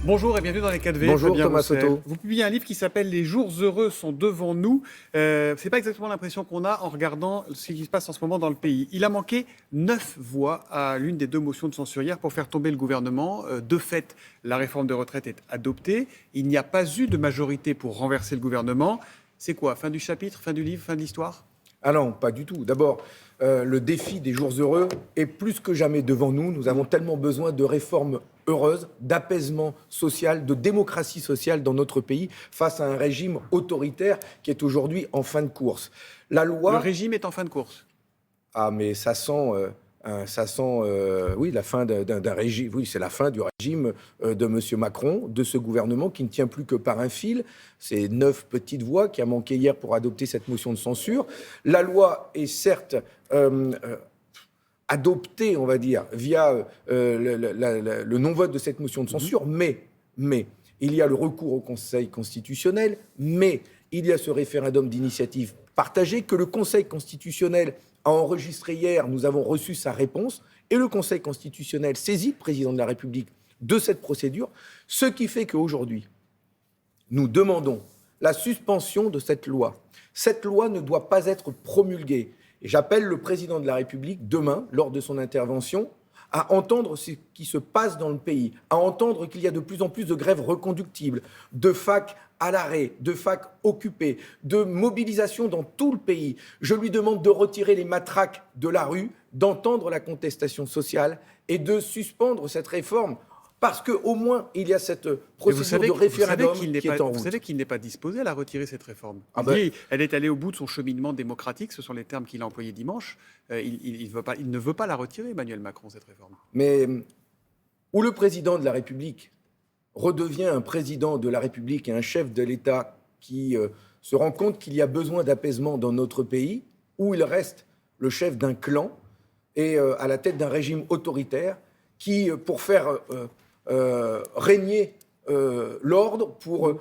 Bonjour et bienvenue dans les 4V. Bonjour Fabien Thomas Roussel. Soto. Vous publiez un livre qui s'appelle Les jours heureux sont devant nous. C'est pas exactement l'impression qu'on a en regardant ce qui se passe en ce moment dans le pays. Il a manqué 9 voix à l'une des 2 motions de censure hier pour faire tomber le gouvernement. De fait, la réforme de retraite est adoptée. Il n'y a pas eu de majorité pour renverser le gouvernement. C'est quoi? Fin du chapitre, fin du livre, fin de l'histoire? Ah non, pas du tout. D'abord, le défi des jours heureux est plus que jamais devant nous. Nous avons tellement besoin de réformes heureuses, d'apaisement social, de démocratie sociale dans notre pays face à un régime autoritaire qui est aujourd'hui en fin de course. La loi... Le régime est en fin de course. Ah, mais ça sent, oui, la fin d'un régime. Oui, c'est la fin du régime de M. Macron, de ce gouvernement qui ne tient plus que par un fil. Ces 9 petites voix qui a manqué hier pour adopter cette motion de censure. La loi est certes adoptée, on va dire, via le non-vote de cette motion de censure, mais il y a le recours au Conseil constitutionnel, mais il y a ce référendum d'initiative partagée que le Conseil constitutionnel a enregistré hier. Nous avons reçu sa réponse et le Conseil constitutionnel saisit le président de la République de cette procédure, ce qui fait qu'aujourd'hui, nous demandons la suspension de cette loi. Cette loi ne doit pas être promulguée. Et j'appelle le président de la République demain, lors de son intervention, à entendre ce qui se passe dans le pays, à entendre qu'il y a de plus en plus de grèves reconductibles, de facs à l'arrêt, de facs occupées, de mobilisation dans tout le pays. Je lui demande de retirer les matraques de la rue, d'entendre la contestation sociale et de suspendre cette réforme. Parce qu'au moins, il y a cette procédure de référendum qui est en route. Vous savez qu'il n'est pas disposé à la retirer, cette réforme. Ben, Elle est allée au bout de son cheminement démocratique, ce sont les termes qu'il a employés dimanche. Il ne veut pas la retirer, Emmanuel Macron, cette réforme. Mais où le président de la République redevient un président de la République et un chef de l'État qui se rend compte qu'il y a besoin d'apaisement dans notre pays, où il reste le chef d'un clan et à la tête d'un régime autoritaire qui, pour faire régner l'ordre, pour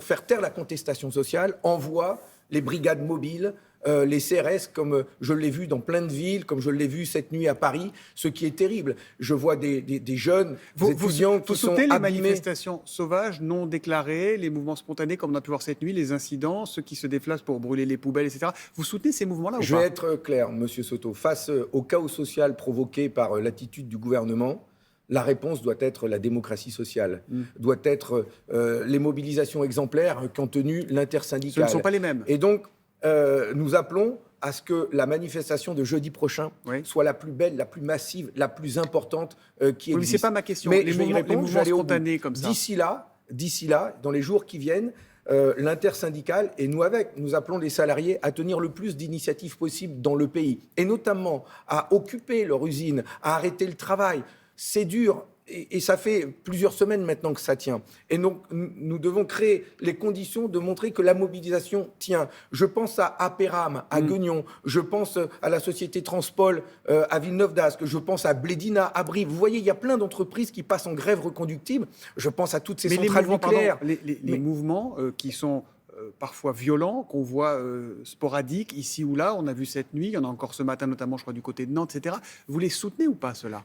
faire taire la contestation sociale, envoie les brigades mobiles, les CRS, comme je l'ai vu dans plein de villes, comme je l'ai vu cette nuit à Paris, ce qui est terrible. Je vois des jeunes, des étudiants qui sont soutenez les abîmés. manifestations sauvages, non déclarées, les mouvements spontanés, comme on a pu voir cette nuit, les incidents, ceux qui se déplacent pour brûler les poubelles, etc. Vous soutenez ces mouvements-là ou pas? Je vais être clair, Monsieur Soto. Face au chaos social provoqué par l'attitude du gouvernement, la réponse doit être la démocratie sociale, doit être les mobilisations exemplaires qu'ont tenues l'intersyndicale. Ce ne sont pas les mêmes. Et donc, nous appelons à ce que la manifestation de jeudi prochain soit la plus belle, la plus massive, la plus importante qui existe. Mais ce n'est pas ma question. Mais Les je vais y mouvements répondre, je vais aller au bout. spontanés comme ça. D'ici là, dans les jours qui viennent, l'intersyndicale et nous avec, nous appelons les salariés à tenir le plus d'initiatives possibles dans le pays et notamment à occuper leur usine, à arrêter le travail. C'est dur et ça fait plusieurs semaines maintenant que ça tient. Et donc, nous devons créer les conditions de montrer que la mobilisation tient. Je pense à Aperam, à Guignon, je pense à la société Transpol à Villeneuve-d'Ascq, je pense à Blédina, à Brive. Vous voyez, il y a plein d'entreprises qui passent en grève reconductible. Je pense à toutes ces centrales nucléaires. Les mouvements qui sont parfois violents, qu'on voit sporadiques, ici ou là. On a vu cette nuit, il y en a encore ce matin, notamment, je crois, du côté de Nantes, etc. Vous les soutenez ou pas, cela?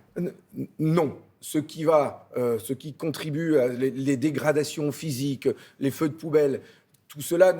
Non. Ce qui contribue à les dégradations physiques, les feux de poubelle, tout cela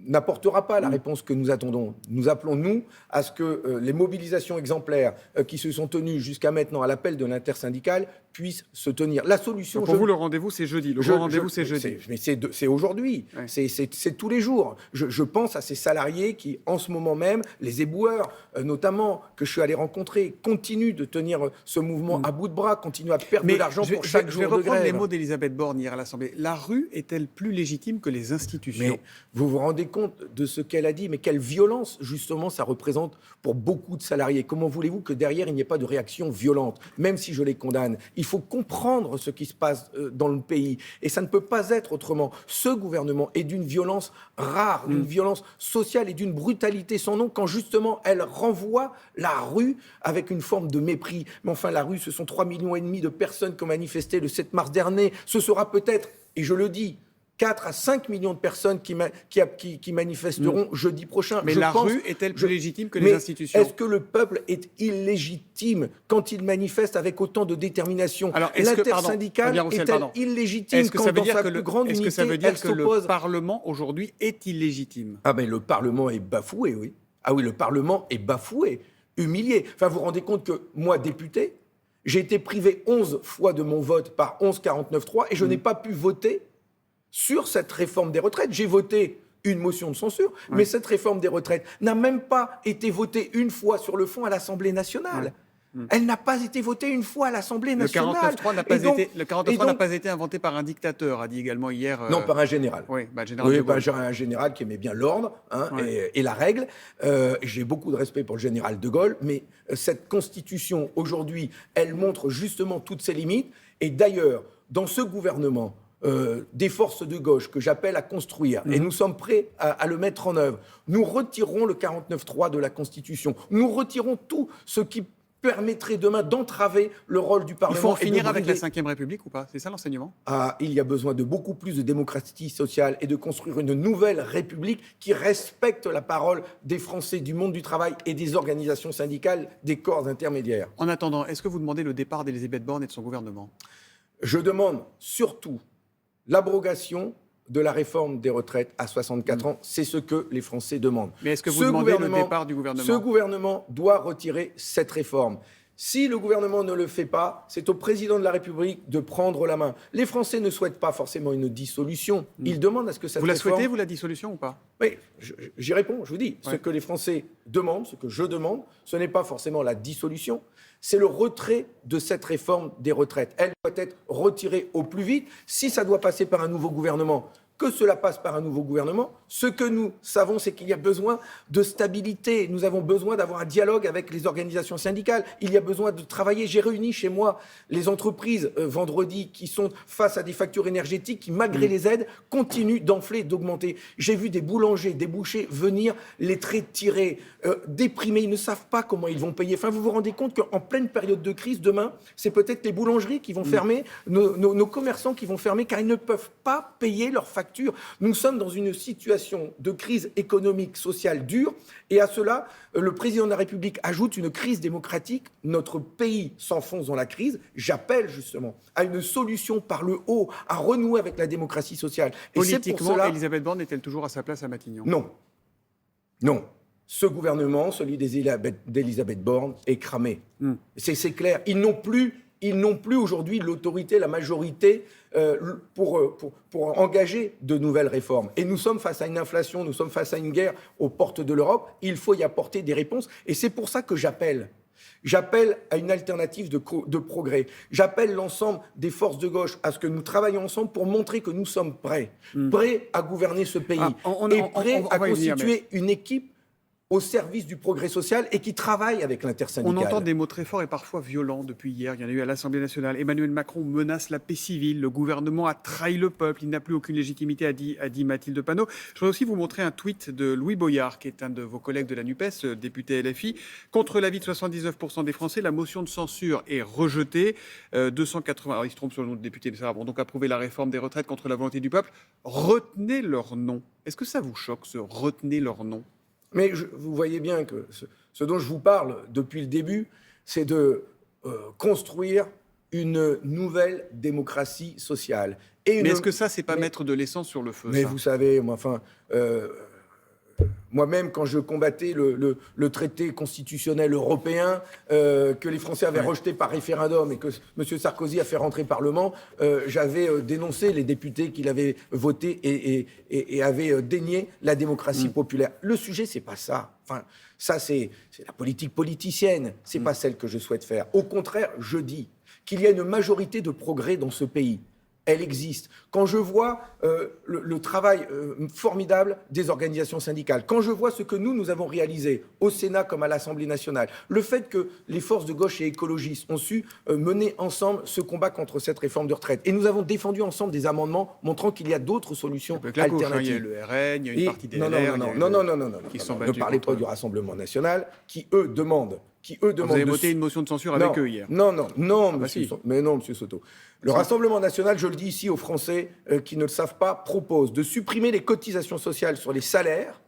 n'apportera pas la réponse que nous attendons. Nous appelons, nous, à ce que les mobilisations exemplaires qui se sont tenues jusqu'à maintenant à l'appel de l'intersyndicale puissent se tenir. La solution... Pour vous, le rendez-vous, c'est jeudi. Le rendez-vous, c'est jeudi. Mais c'est aujourd'hui. Ouais. C'est tous les jours. Je pense à ces salariés qui, en ce moment même, les éboueurs, notamment, que je suis allé rencontrer, continuent de tenir ce mouvement à bout de bras, continuent à perdre de l'argent pour chaque jour de grève. Je vais reprendre les mots d'Elisabeth Borne hier à l'Assemblée. La rue est-elle plus légitime que les institutions? Mais vous vous rendez compte de ce qu'elle a dit? Mais quelle violence, justement, ça représente pour beaucoup de salariés. Comment voulez-vous que derrière, il n'y ait pas de réaction violente, même si je les condamne? Il faut comprendre ce qui se passe dans le pays. Et ça ne peut pas être autrement. Ce gouvernement est d'une violence rare, d'une violence sociale et d'une brutalité sans nom, quand justement, elle renvoie la rue avec une forme de mépris. Mais enfin, la rue, ce sont 3,5 millions de personnes qui ont manifesté le 7 mars dernier. Ce sera peut-être, et je le dis, 4 à 5 millions de personnes qui manifesteront jeudi prochain. Mais la rue est-elle plus légitime que les institutions ? Est-ce que le peuple est illégitime quand il manifeste avec autant de détermination ? L'intersyndicale est-elle illégitime quand dans sa plus grande unité, est-ce que ça veut dire que s'oppose... le Parlement aujourd'hui est illégitime ? Ah ben le Parlement est bafoué, oui. Ah oui, le Parlement est bafoué, humilié. Enfin, vous vous rendez compte que moi, député, j'ai été privé 11 fois de mon vote par 11-49-3 et je n'ai pas pu voter sur cette réforme des retraites. J'ai voté une motion de censure, mais cette réforme des retraites n'a même pas été votée une fois sur le fond à l'Assemblée nationale. Elle n'a pas été votée une fois à l'Assemblée nationale. Le 49.3 n'a pas été inventé par un dictateur, a dit également hier... Non, par un général. Oui, un général qui aimait bien l'ordre et la règle. J'ai beaucoup de respect pour le général de Gaulle, mais cette constitution, aujourd'hui, elle montre justement toutes ses limites. Et d'ailleurs, dans ce gouvernement, des forces de gauche que j'appelle à construire, et nous sommes prêts à le mettre en œuvre, nous retirerons le 49.3 de la Constitution. Nous retirons tout ce qui permettrait demain d'entraver le rôle du Parlement. Il faut en finir avec la Ve République ou pas ? C'est ça l'enseignement ? Il y a besoin de beaucoup plus de démocratie sociale et de construire une nouvelle République qui respecte la parole des Français, du monde du travail et des organisations syndicales, des corps intermédiaires. En attendant, est-ce que vous demandez le départ d'Elisabeth Borne et de son gouvernement ? Je demande surtout l'abrogation de la réforme des retraites à 64 ans. C'est ce que les Français demandent. Mais est-ce que vous demandez le départ du gouvernement ? Ce gouvernement doit retirer cette réforme. Si le gouvernement ne le fait pas, c'est au président de la République de prendre la main. Les Français ne souhaitent pas forcément une dissolution. Ils demandent à ce que cette réforme... Vous la souhaitez, vous, la dissolution ou pas ? Oui, j'y réponds, je vous dis. Ce que les Français demandent, ce que je demande, ce n'est pas forcément la dissolution, c'est le retrait de cette réforme des retraites. Elle doit être retirée au plus vite. Si ça doit passer par un nouveau gouvernement, que cela passe par un nouveau gouvernement. Ce que nous savons, c'est qu'il y a besoin de stabilité. Nous avons besoin d'avoir un dialogue avec les organisations syndicales. Il y a besoin de travailler. J'ai réuni chez moi les entreprises vendredi qui sont face à des factures énergétiques qui, malgré les aides, continuent d'enfler, d'augmenter. J'ai vu des boulangers, des bouchers venir les traits tirés, déprimés. Ils ne savent pas comment ils vont payer. Enfin, vous vous rendez compte qu'en pleine période de crise, demain, c'est peut-être les boulangeries qui vont fermer, nos commerçants qui vont fermer, car ils ne peuvent pas payer leurs factures. Nous sommes dans une situation de crise économique, sociale dure, et à cela, le président de la République ajoute une crise démocratique. Notre pays s'enfonce dans la crise. J'appelle justement à une solution par le haut, à renouer avec la démocratie sociale. Et politiquement, Elisabeth Borne est-elle toujours à sa place à Matignon ? Non. Non. Ce gouvernement, celui d'Elisabeth Borne, est cramé. C'est clair. Ils n'ont plus aujourd'hui l'autorité, la majorité pour engager de nouvelles réformes. Et nous sommes face à une inflation, nous sommes face à une guerre aux portes de l'Europe. Il faut y apporter des réponses. Et c'est pour ça que j'appelle à une alternative de progrès. J'appelle l'ensemble des forces de gauche à ce que nous travaillions ensemble pour montrer que nous sommes prêts à gouverner ce pays et prêts à constituer une équipe au service du progrès social et qui travaille avec l'intersyndicale. On entend des mots très forts et parfois violents depuis hier. Il y en a eu à l'Assemblée nationale. Emmanuel Macron menace la paix civile. Le gouvernement a trahi le peuple. Il n'a plus aucune légitimité, a dit Mathilde Panot. Je voudrais aussi vous montrer un tweet de Louis Boyard, qui est un de vos collègues de la NUPES, député LFI. Contre l'avis de 79% des Français, la motion de censure est rejetée. 280, alors il se trompe sur le nom de député, mais ça va, vont donc approuver la réforme des retraites contre la volonté du peuple. Retenez leur nom. Est-ce que ça vous choque, ce retenez leur nom ? Mais vous voyez bien que ce dont je vous parle depuis le début, c'est de construire une nouvelle démocratie sociale. Mais est-ce que ça, c'est pas mettre de l'essence sur le feu ? Mais vous savez, moi-même, quand je combattais le traité constitutionnel européen que les Français avaient rejeté par référendum et que M. Sarkozy a fait rentrer au Parlement, j'avais dénoncé les députés qui l'avaient voté et avaient dénié la démocratie populaire. Le sujet, c'est pas ça. Enfin, ça, c'est la politique politicienne. C'est pas celle que je souhaite faire. Au contraire, je dis qu'il y a une majorité de progrès dans ce pays. Elle existe. Quand je vois le travail formidable des organisations syndicales, quand je vois ce que nous avons réalisé au Sénat comme à l'Assemblée nationale, le fait que les forces de gauche et écologistes ont su mener ensemble ce combat contre cette réforme de retraite. Et nous avons défendu ensemble des amendements montrant qu'il y a d'autres solutions alternatives. Il y a le RN, il y a une partie des LR. Non. Ne parlez pas du Rassemblement national qui, eux, demandent qui eux Vous demandent avez de voté une motion de censure non, avec eux hier. Non, non, non, bah monsieur si. mais non, monsieur Soto. Le Rassemblement national, je le dis ici aux Français qui ne le savent pas, propose de supprimer les cotisations sociales sur les salaires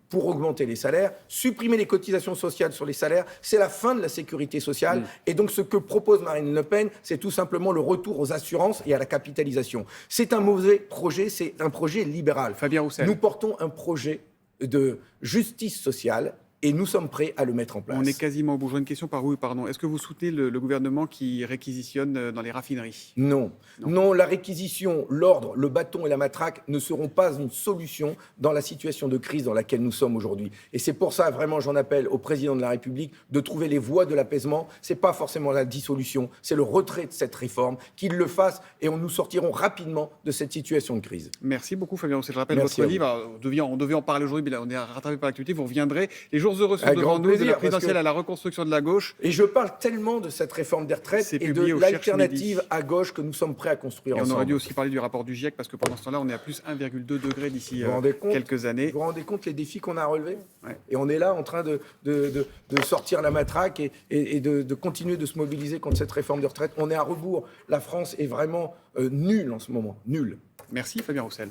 pour augmenter les salaires. Supprimer les cotisations sociales sur les salaires, c'est la fin de la sécurité sociale. Et donc, ce que propose Marine Le Pen, c'est tout simplement le retour aux assurances et à la capitalisation. C'est un mauvais projet, c'est un projet libéral. Fabien Roussel. Nous portons un projet de justice sociale. Et nous sommes prêts à le mettre en place. On est quasiment au bout. J'aurais une question par vous, pardon. Est-ce que vous soutenez le gouvernement qui réquisitionne dans les raffineries? Non. Non, la réquisition, l'ordre, le bâton et la matraque ne seront pas une solution dans la situation de crise dans laquelle nous sommes aujourd'hui. Et c'est pour ça, vraiment, j'en appelle au président de la République de trouver les voies de l'apaisement. Ce n'est pas forcément la dissolution, c'est le retrait de cette réforme, qu'il le fasse et nous sortirons rapidement de cette situation de crise. Merci beaucoup, Fabien Roussel. Je rappelle Merci votre livre. On devait en parler aujourd'hui, mais là, on est rattrapé par l'actualité. Vous reviendrez. Les jours heureux sont Avec devant grand nous, de la plaisir, parce présidentielle que- à la reconstruction de la gauche. Et je parle tellement de cette réforme des retraites C'est et de publié au Cherche l'alternative Midi. à gauche que nous sommes prêts à construire Et on ensemble. aurait dû aussi parler du rapport du GIEC, parce que pendant ce temps-là, on est à plus 1,2 degré d'ici Vous vous rendez compte quelques années. Vous vous rendez compte les défis qu'on a à relever? Ouais. Et on est là en train de sortir la matraque et de continuer de se mobiliser contre cette réforme de retraite. On est à rebours. La France est vraiment nulle en ce moment. Nulle. Merci, Fabien Roussel.